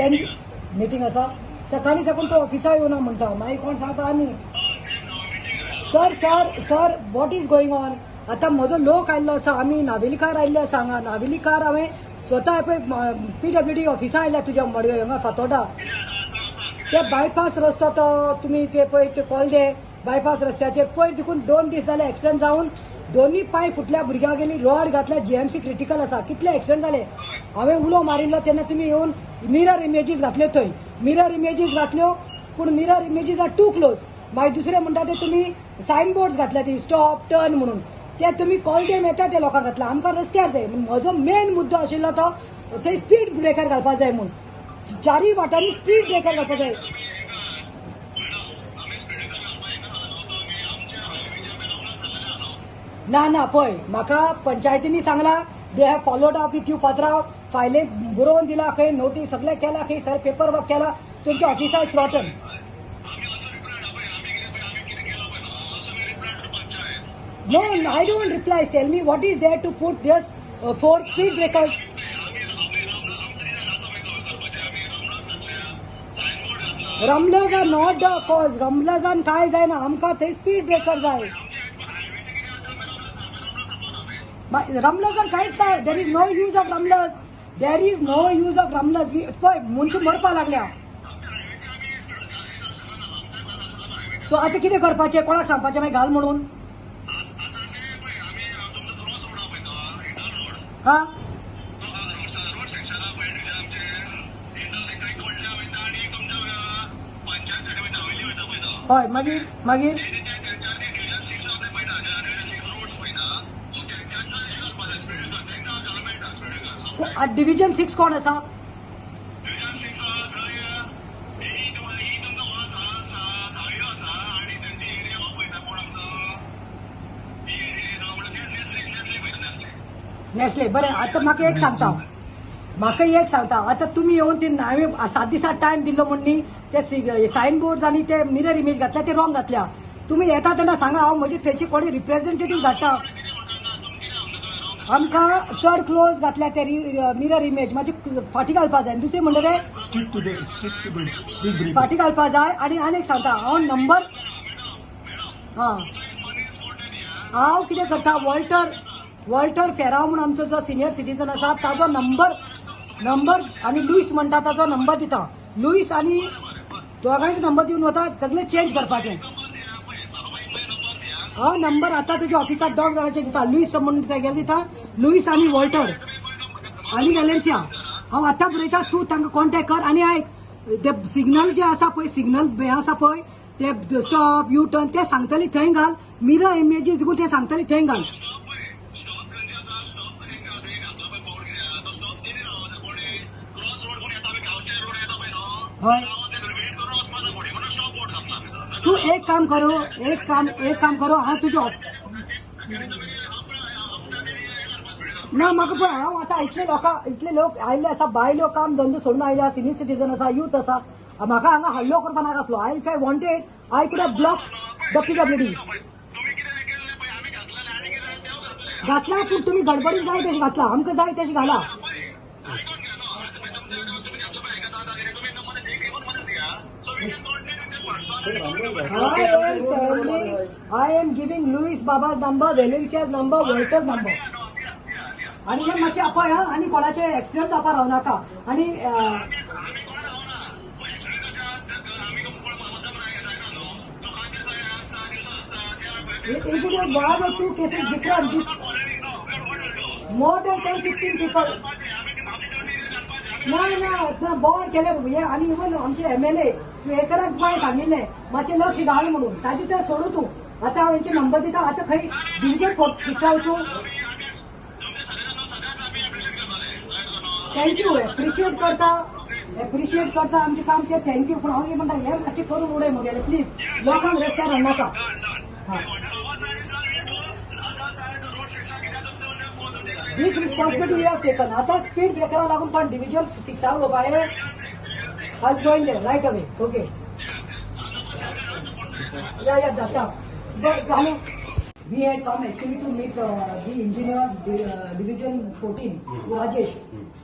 Meeting आसा सकाळी साकून तो ऑफिसा येवना म्हणटा मागीर कोण सांगता आनी sir sir sir what is going on आता म्हजो लोक आयल्लो आसा आमी नावेलीकार आयिल्ले आसा हांगा नावेलीकार हांवें स्वता पळय PWD ऑफिसा आयल्या तुज्या मडगांव हांगा फातोर्डा ते बायपास रस्तो तो तुमी ते पळय ते कॉलदे बायपास रस्त्याचेर पयर देखून 2 दीस जाले एक्सिडेंट जावन दोन्ही पाय फुटल्या भुरग्यां गेली रॉड घातल्या GMC क्रिटिकल आसा कितले एक्सिडेंट जाले हांवें उलो मारिल्लो तेन्ना तुमी येवन मिरर इमेजीस घातल्यो थंय मिरर इमेजीस घातल्यो पूण mirror images are too close मागीर दुसरे म्हणटा ते तुमी सायन बोर्ड्स घातल्या ती स्टॉप टर्न म्हणून ते तुमी कॉलडेम येता ते लोकांक घातला आमकां रस्त्यार जाय म्हजो मेन मुद्दो आशिल्लो तो थंय स्पीड ब्रेकर घालपाक जाय म्हणून चारय वाटांनी स्पीड ब्रेकर घालपाक जाय ना ना पळय म्हाका पंचायतींनी सांगला they have followed up with you पात्रांव फायली बरोवन दिला खंय नोटीस सगळें केला खंय सर पेपर वर्क केला तुमच्या ऑफिसा it's rotten No, I don't reply. Tell me what is there to put just 4 speed breakers. Rumblers are not the cause. Rumblers and काय जाय ना आमकां थंय स्पीड ब्रेकर जाय. Rumblers and कांयच जाय. There is no use of rumblers. There is no use of rumblers. पळय मनशां मरपा लागल्या. सो आतां कितें करपाचें कोणाक सांगपाचें मागीर घाल म्हणून हा हय मागीर मागीर डिव्हिजन 6 कोण आसा नेस्ले बरें आता म्हाका एक सांगता आता तुम्ही येवन ते हांवें 7 दिसां टायम दिल्लो म्हणनी ते सायन बोर्ड्स आनी ते मिरर इमेज घातल्या ते रॉंग घातल्या तुम्ही येता तेन्ना सांगा हांव म्हजे थंयचे कोणी रिप्रेझेंटेटीव धाडटा आमकां चड क्लोज घातल्या ते मिरर इमेज म्हाजी फाटी घालपाक जाय दुसरें म्हणटा ते फाटी घालपाक जाय आनी एक सांगता हांव नंबर हांव कितें करता वॉल्टर फेराव म्हणून आमचो जो सिनियर सिटीजन आसा ताजो नंबर आनी लुईस म्हणटा ताजो नंबर दिता लुईस आनी दोगांयक नंबर दिवन वता सगळें चेंज करपाचें हांव नंबर आतां तुज्या ऑफिसांत 2 जाणांचे दिता लुईस म्हणून तेगेले दिता लुईस आनी वॉल्टर आनी वेलेन्सिया हांव आतां बरयता तूं तांकां कॉन्टेक्ट कर आनी आयक ते सिग्नल जे आसा पळय सिग्नल हें आसा पळय ते स्टॉप यू टर्न ते सांगतली थंय घाल मिरर इमेजीस देखून ते सांगतली थंय घाल तू एक काम करो हांव तुज्या ना म्हाका पळय हांव आतां इतले लोक आयिल्ले आसा बायलो काम धंदो सोडून आयल्या सिनियर सिटीजन आसा यूथ आसा म्हाका हांगा हल्लो करपा नाका आसलो if I wanted I could have block the PWD घातला पूण तुमी गडबडीन जाय तशी घातला आमकां जाय तशी घाला I am giving Luis Baba's number, Valencia's number, Walter's number. आणि हे मातशें आपय हा आनी कोणाचे एक्सिडेंट जावपा रावनाका आनी if it was 1 or 2 cases different, this more than 10-15 people. ना बोर्ड केले हे आनी इवन आमचे MLA तू एकराक तुका सांगिल्लें मातशें लक्ष घाल म्हणून ताजे ते सोडू तूं आतां हांव हेंचे नंबर दिता आतां खंय डिविजन 6 वचूं थँक्यू एप्रिशिएट करता आमचें काम तें थँक्यू पूण हांव म्हणटा हें मातशें करून उडय म्हगेलें प्लीज लोकांक रस्त्यार हाडनाका This responsibility you have taken. आता स्पीड ब्रेकरा लागून पण डिव्हिजन 6 उलोवपा I'll join there right away. Okay. Yeah, that's up. But we had come actually to meet the engineer, division 14, Rajesh.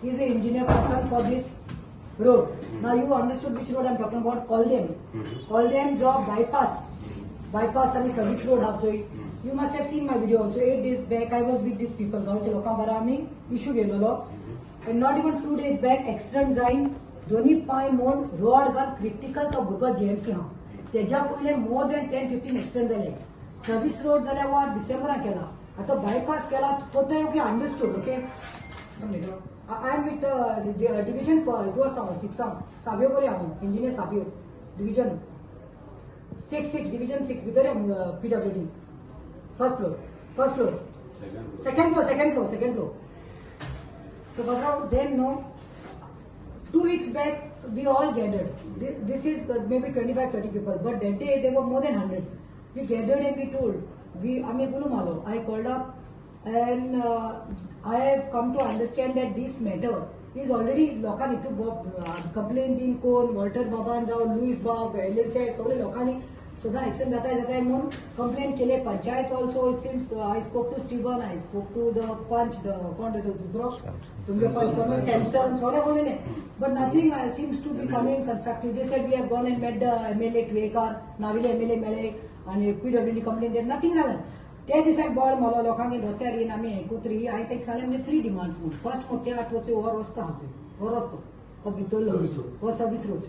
He is the engineer concerned for this road. Now you understood which road I'm talking about. Call them. Call them job bypass and service road हापचोय. You must have seen my video also. 8 days back I was with these people. गावचे लोकां बरा आमी issue गेलोलो. And not even 2 days back accident जाईन. दोन्ही पाय मोड road घाल critical तो भुरगो JMC हा. तेजा पयले more than 10-15 accident जाले. सर्विस रोड जाल्यार वा डिसेंबराक केला. आता बायपास केला कोते okay understood okay. I am with division for it was 6 Sabio kore haun engineer Sabio division 6 division 6 bidare PWD first floor second floor. So but then no 2 weeks back we all gathered. This is maybe 25-30 people, but that day there were more than 100. We gathered and we told I called up and I have come to understand that this matter is already लोकांनी तो complaint दिन कोण Walter बाबान जावं Lewis बाब LNC सगळे लोकांनी सुद्धा एक्सिडेंट जाताय म्हणून कंप्लेंट केले. Panchayat also it seems I spoke to Stephen, I spoke to the punch, the कोण दुसरो तुमचे पंच सॅमसन सगळे बोलले, but nothing seems to be coming constructive. They said we have gone and met the MLA Tuekar, नाविले MLA मेळे आणि PWD complaint देत nothing झालं. त्या दिसाक बळ मला लोकांनी रस्त्यार येवन आमी एकूत्री हांवें तेका सांगलें म्हणजे 3 डिमांड्स म्हणून. फर्स्ट मोठे आठवचे हो रस्तो हाचो हो रस्तो हो भितरलो हो service road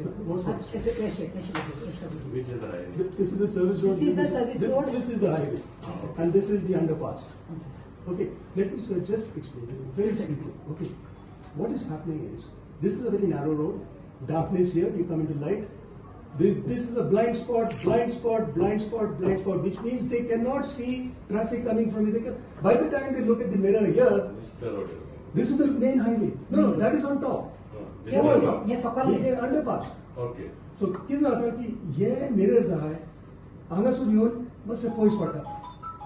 This is the service road. This is the service road. This is the highway, and this is the underpass. Okay, let me just explain it very simply. Okay, what is happening is this is a very narrow road. Darkness here, you come into light. This is a blind spot, which means they cannot see traffic coming from it. By the time they look at the mirror here, this is the main highway. No, that is on top. Yes, underpass. Okay. So कितें जाता की हे mirrors आहाय हांगासून येवन मातशें पयस पडटा.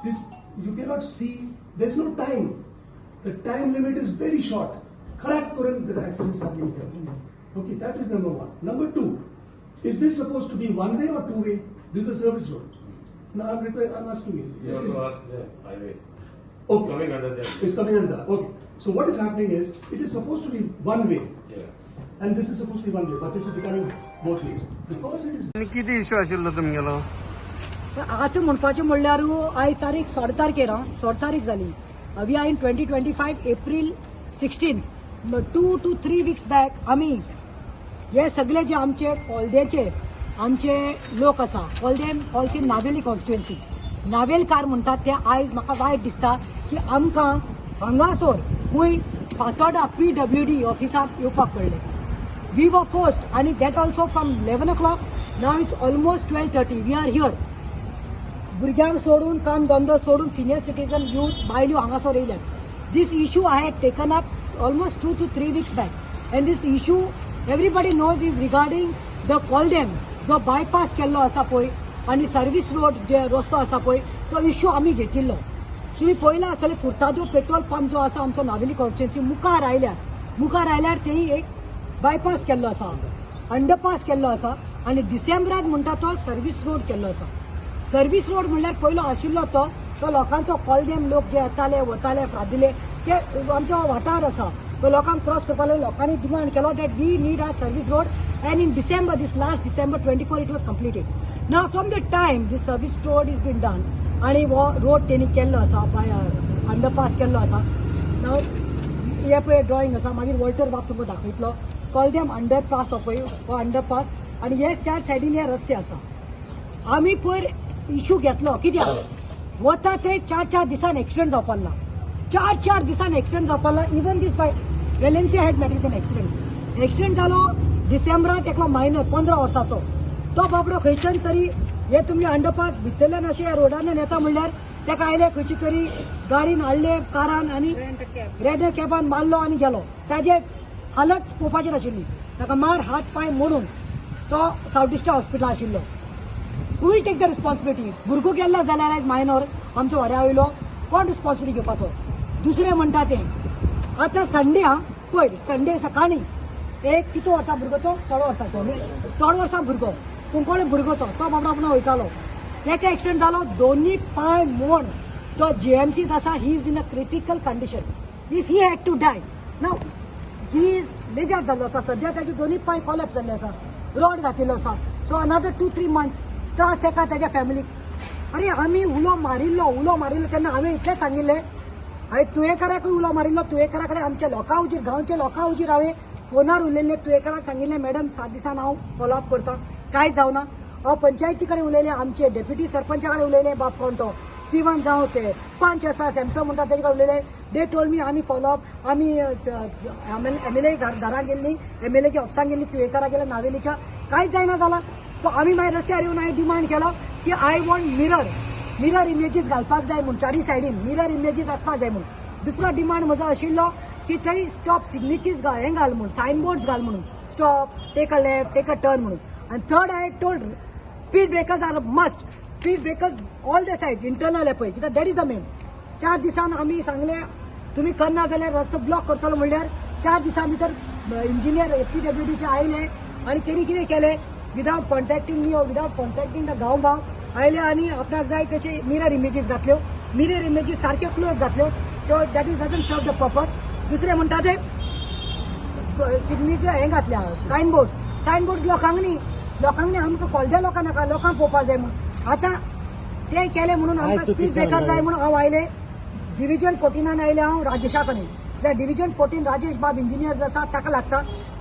This you cannot see. There is no time. The time limit is very short. खडाक करून the accidents happening here. Okay, that is number 1. Number 2. Is this supposed to be one way or 2 way? This is a service road. Now I'm asking you. You have to ask the highway. Okay. Coming under them. It's coming under. Okay. So what is happening is it is supposed to be one way, Yeah. and this is supposed to be one way, but this is becoming both ways because it is. किती issue आशिल्लो तुमगेलो? आता म्हणपाचें म्हणल्यार आयज तारीख 16 तारखेर 16 तारीख जाली. We are in 2025 April 16. 2 to 3 weeks back आमी हे सगळे जे आमचे कॉलदेचे आमचे लोक आसा कॉलदेम ऑल्सो नावेली कॉन्स्टिट्युएन्सी नावेलकार म्हणटात ते आयज म्हाका वायट दिसता की आमकां हांगासर खंय फातोर्डा PWD ऑफिसाक येवपाक पडले. वी वर फोर्स्ड आनी that also from 11 o'clock. Now it's almost 12:30. We are here. भुरग्यांक सोडून काम धंदो सोडून सिनियर सिटीजन यूथ बायल्यो हांगासर येयल्यात. These issue I had taken up almost 2 to 3 weeks back and these issue everybody knows is regarding the Koldem जो bypass केल्लो आसा पळय आनी सर्विस रोड जे रस्तो आसा पळय तो इश्यू आमी घेतिल्लो. तुम्ही पळयला आसतलें फुर्तादो पेट्रोल पंप जो आसा आमचो नावेली कॉन्स्टिट्युएन्सी मुखार आयल्यार तेणी एक बायपास केल्लो आसा अंडरपास केल्लो आसा आनी डिसेंबराक म्हणटा तो सर्विस रोड केल्लो आसा. सर्विस रोड म्हणल्यार पयलो आशिल्लो तो लोकांचो कॉलदेम लोक जे येताले वताले फ्रादिले ते आमचो वाठार आसा तो लोकांक क्रॉस करपाक लोकांनी डिमांड केलो that we need a service road and in December this last December 24 it was completed. Now from the time this service road is been done आनी हो रोड तेणी केल्लो आसा बाय अंडरपास केल्लो आसा. नाव हे पळय ड्रॉइंग आसा मागीर वॉल्टर बाब तुमकां दाखयतलो. कॉलदेम अंडरपास हो पळय हो अंडरपास आनी हे 4 सायडीन हे रस्ते आसा. आमी पयर इश्यू घेतलो कित्याक वता थंय 4 दिसान एक्सिडेंट जावपाक लागला. 4 दिसान एक्सिडेंट जावपाक लागला. Even this by LNC had met an accident जालो डिसेंबराक एकलो मायनर 15 वर्साचो तो बाबडो खंयच्यान तरी हे तुमी अंडरपास भितरल्यान अशें रोडान येता म्हणल्यार ताका आयले खंयची तरी गाडीन हाडले कारान आनी रेड कॅबान मारलो आनी गेलो. ताजे हालत पळोवपाची नाशिल्ली. ताका मार हात पांय मोडून तो सावथ डिस्ट्रिक्ट हॉस्पिटल आशिल्लो. हू वील टेक द रिस्पॉन्सिबिलिटी? भुरगो गेल्लो जाल्यार आयज मायनर आमचो वाड्या वयलो कोण रिस्पॉन्सिबिलिटी घेवपाचो? दुसरें म्हणटा तें आतां संडे पळय संडे सकाळी एक कितू वर्सां भुरगो तो 16 वर्साचो 16 वर्सां भुरगो कुंकोळे भुरगो तो बाबडो आपणा वयतालो ताका एक्सिडेंट जालो. दोन्ही पांय मोड तो JMCत आसा. He is in a critical condition. If he had to die now he is लेजात जाल्लो आसा सध्या ताचे दोनूय पांय कॉलॅप्स जाल्ले आसा रॉड घातिल्लो आसा सो अनादर 2-3 मंथ्स त्रास तेका तेज्या फॅमिलीक अरे आमी उलो मारिल्लो तेन्ना हांवें इतलेंच सांगिल्लें हांवें तुयेकाराकूय उलो मारिल्लो तुयेकारा कडेन आमच्या लोकां हुजीर गांवच्या लोकां हुजीर हांवें फोनार उलयल्लें तुयेकाराक सांगिल्लें मॅडम 7 दिसान हांव फॉलोअप करतां कांयच जावना हांव पंचायती कडेन उलयलें आमचे डेप्युटी सरपंचा कडेन उलयलें बाप कोण तो स्टिवन जावं ते पंच आसा सॅमसंग म्हणटा तेजे कडेन उलयलें दे टोल्ड मी आमी फॉलोअप आमी MLA घरां गेल्लीं MLA ऑफिसांत गेल्लीं तुयेकारा गेल्या नावेलीच्या कांयच जायना जालां सो आमी मागीर रस्त्यार येवन हांवें डिमांड केलो की आय वॉन्ट मिरर इमेजीस घालपाक जाय म्हूण चारी सायडीन मिरर इमेजीस आसपाक जाय म्हूण दुसरो डिमांड म्हजो आशिल्लो की थंय स्टॉप सिग्नेचीस हें घाल म्हणून सायनबोर्ड्स घाल म्हणून stop take a left take a turn म्हणून आनी third I told speed breakers are must speed breakers all the sides internal हे पळय कित्याक दॅट इज द मेन 4 दिसान आमी सांगलें तुमी करना जाल्यार रस्तो ब्लॉक करतलो म्हणल्यार 4 दिसां भितर इंजिनियर APWDचे आयले आनी तेणी कितें केलें without contacting me without contacting the गांव आयले आनी आपणाक जाय तेचे मिरर इमेजीस घातल्यो मिरर इमेजीस सारक्यो क्लोज घातल्यो so that is doesn't serve the purpose दुसरें म्हणटा ते सिग्नेचर हें घातल्या सायनबोर्ड्स लोकांनी आमकां खोलद्या लोकां नाका लोकांक पळोवपाक जाय म्हणून आतां ते केले म्हणून आमकां स्पीड ब्रेकर जाय म्हणून हांव आयले डिव्हिजन 14 आयले हांव राजेशा कडेन त्या डिव्हिजन 14 राजेश बाब इंजिनियर्स आसा ताका लागता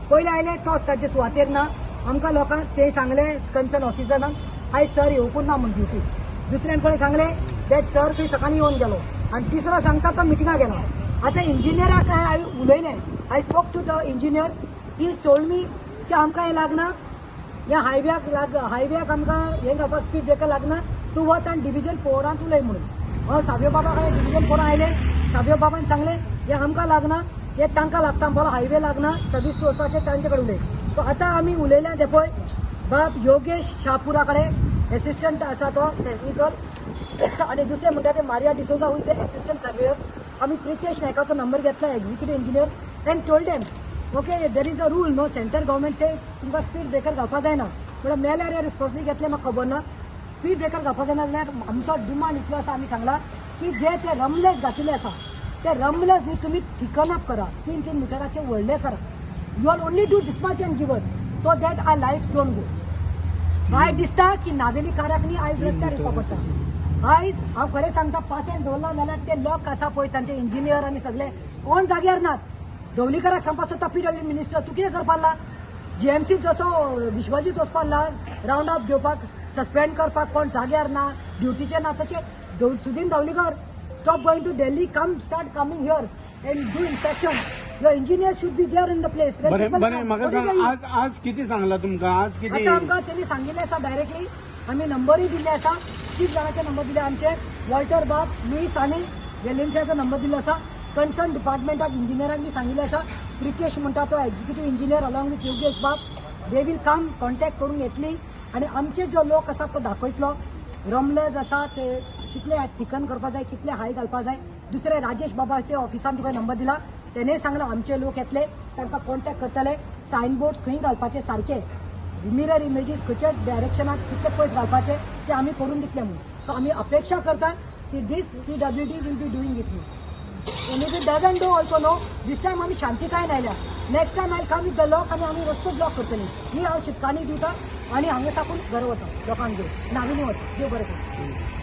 पयले आयले तो ताचे सुवातेर ना आमकां लोकांक ते सांगलें कन्सर्न ऑफिसरांक आयज सर येवपूच ना म्हूण ड्युटी दुसऱ्यान कोणें सांगलें दॅट सर थंय सकाळीं येवन गेलो आनी तिसरो सांगता तो मिटिंगाक गेलो आतां इंजिनियराक हांवें उलयलें I spoke to the engineer he told me की आमकां हें लागना ह्या हायव्याक आमकां हें घालपाक स्पीड ब्रेकर लागना तूं वच आनी डिव्हिजन 4 उलय म्हणून हांव सावयो बाबा कडेन डिव्हिजन 4 आयले सावयो बाबान सांगलें हें आमकां लागना हें तांकां लागता बरो हायवे लागना सर्वीस स्टोर्साचे तांचे कडेन उलय सो आतां आमी उलयल्या ते पळय बाब योगेश शाहपुरा कडेन एसिस्टंट आसा तो टेक्निकल आनी दुसरें म्हणटा ते Maria D'Souza who is the assistant surveyor आमी प्रितेश नायकाचो नंबर घेतला executive engineer and told them okay there is a rule no central government से तुमकां स्पीड ब्रेकर घालपाक जायना म्हळ्यार मेल्यार हे रिस्पॉन्सिबिलिटी घेतले म्हाका खबर ना स्पीड ब्रेकर घालपाक जायना जाल्यार आमचो डिमांड इतलो आसा आमी सांगला की जे ते रमलेस घातिल्ले आसा ते रमलेस न्ही तुमी थिकन अप करा 3-3 मिटराचे व्हडले करा you are only do dispatch and give us so that our lives don't go आयज दिसता की नावेलीकाराक न्ही आयज रस्त्यार येवपा पडटा आयज हांव खरें सांगता पासेंट दवरना जाल्यार ते लोक आसा पळय तांचे इंजिनियर आनी सगळे कोण जाग्यार नात धवलीकाराक सांगपाक सोदता PWD मिनिस्टर तूं कितें करपाक GMC जसो विश्वजीत वचपाक रावंड अप घेवपाक सस्पेंड करपाक कोण जाग्यार ना ड्युटीचे ना तशें Sudin Dhavalikar stop going to Delhi come start coming here and do inspection your engineer should be there in the place बरें म्हाका सांग आज कितें सांगला तुमकां आज कितें आतां आमकां तेणी सांगिल्लें आसा डायरेक्टली आमी नंबरूय दिल्ले आसा 30 जाणांचे नंबर दिले आमचे वॉल्टर बाब लुईस आनी वेलेन्सियाचो नंबर दिल्लो आसा कन्सर्न डिपार्टमेंटाक इंजिनियरांनी सांगिल्लें आसा प्रितेश म्हणटा तो executive engineer along with Yogesh बाब दे वील कम कॉन्टॅक्ट करून येतली आनी आमचे जो लोक आसा तो दाखयतलो रमलेज आसा ते कितले थिकन करपाक जाय कितले हाय घालपाक जाय दुसरे राजेश बाबाचे ऑफिसान तुका नंबर दिला तेणें सांगला आमचे लोक येतले तांकां कॉन्टॅक्ट करतले सायनबोर्ड्स खंय घालपाचे सारके मिरर इमेजीस खंयच्या डायरेक्शनाक कितले पयस घालपाचे ते आमी करून दितले म्हणून सो आमी अपेक्षा करता की this PWD will be doing it new And if it doesn't do also no, this time आम्ही शांतिकायेन आयल्या next time I come with the lock आनी आमी रस्तो ब्लॉक करतली ही हांव शिटकानी दिता आनी हांगा साकून घरा वता लोकांक घेवन नाविनी वता देव बरें कर